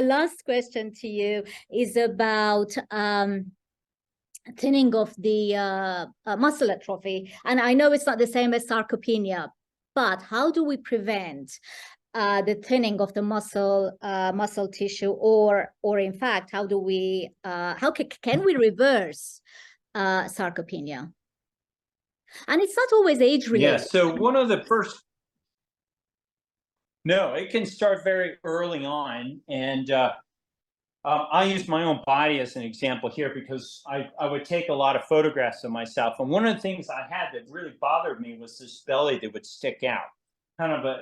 my last question to you is about thinning of the muscle atrophy. And I know it's not the same as sarcopenia, but how do we prevent the thinning of the muscle tissue, or in fact, how do we can we reverse sarcopenia? And it's not always age related. Yeah, so one of the first, no, it can start very early on. And I use my own body as an example here because I would take a lot of photographs of myself. And one of the things I had that really bothered me was this belly that would stick out.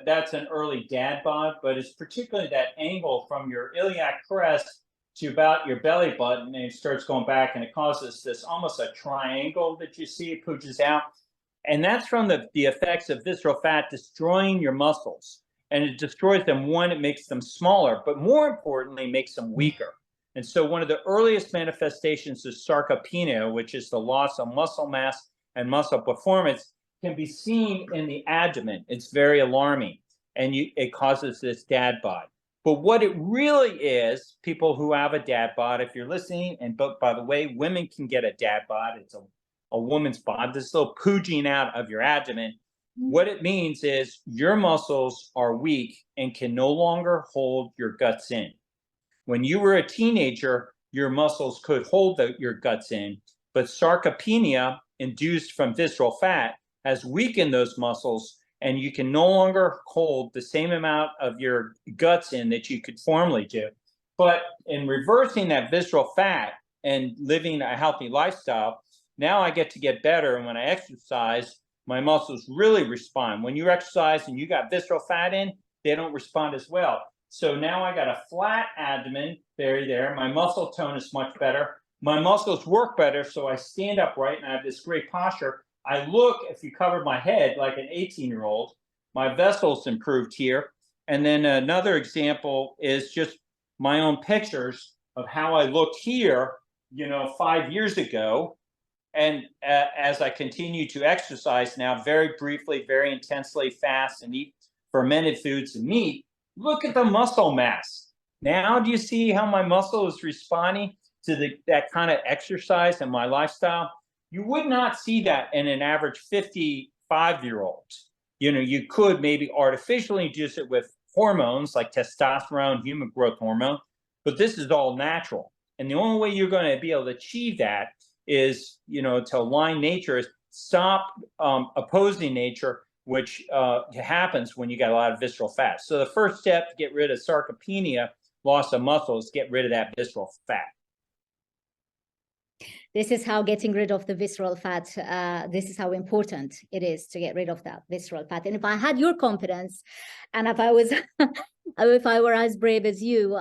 That's an early dad bod, but it's particularly that angle from your iliac crest to about your belly button, and it starts going back, and it causes this almost a triangle that you see, it pooches out. And that's from the effects of visceral fat destroying your muscles. And it destroys them. One, it makes them smaller, but more importantly, makes them weaker. And so one of the earliest manifestations of sarcopenia, which is the loss of muscle mass and muscle performance, can be seen in the abdomen. It's very alarming, and it causes this dad bod. But what it really is, people who have a dad bod, if you're listening, and by the way, women can get a dad bod. It's a woman's bod, this little pooging out of your abdomen. What it means is your muscles are weak and can no longer hold your guts in. When you were a teenager, your muscles could hold your guts in, but sarcopenia induced from visceral fat has weakened those muscles, and you can no longer hold the same amount of your guts in that you could formerly do. But in reversing that visceral fat and living a healthy lifestyle, now I get to get better. And when I exercise, my muscles really respond. When you exercise and you got visceral fat in, they don't respond as well. So now I got a flat abdomen, there. My muscle tone is much better. My muscles work better, so I stand upright and I have this great posture. I look, if you covered my head, like an 18-year-old. My vessels improved here. And then another example is just my own pictures of how I looked here, 5 years ago. And as I continue to exercise now, very briefly, very intensely, fast, and eat fermented foods and meat, look at the muscle mass. Now, do you see how my muscle is responding to that kind of exercise and my lifestyle? You would not see that in an average 55-year-old. You could maybe artificially induce it with hormones like testosterone, human growth hormone, but this is all natural. And the only way you're going to be able to achieve that is, to align nature, is stop opposing nature, which happens when you got a lot of visceral fat. So the first step to get rid of sarcopenia, loss of muscle, is get rid of that visceral fat. This is how getting rid of the visceral fat, this is how important it is to get rid of that visceral fat. And if I had your confidence, and if I was, if I were as brave as you,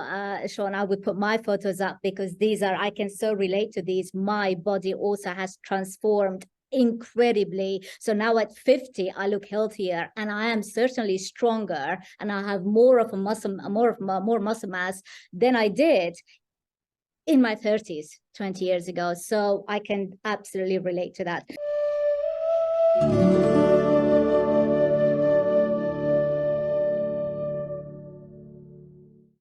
Sean, I would put my photos up, because I can so relate to these. My body also has transformed incredibly. So now at 50, I look healthier, and I am certainly stronger, and I have more muscle mass than I did in my 30s 20 years ago. So I can absolutely relate to that.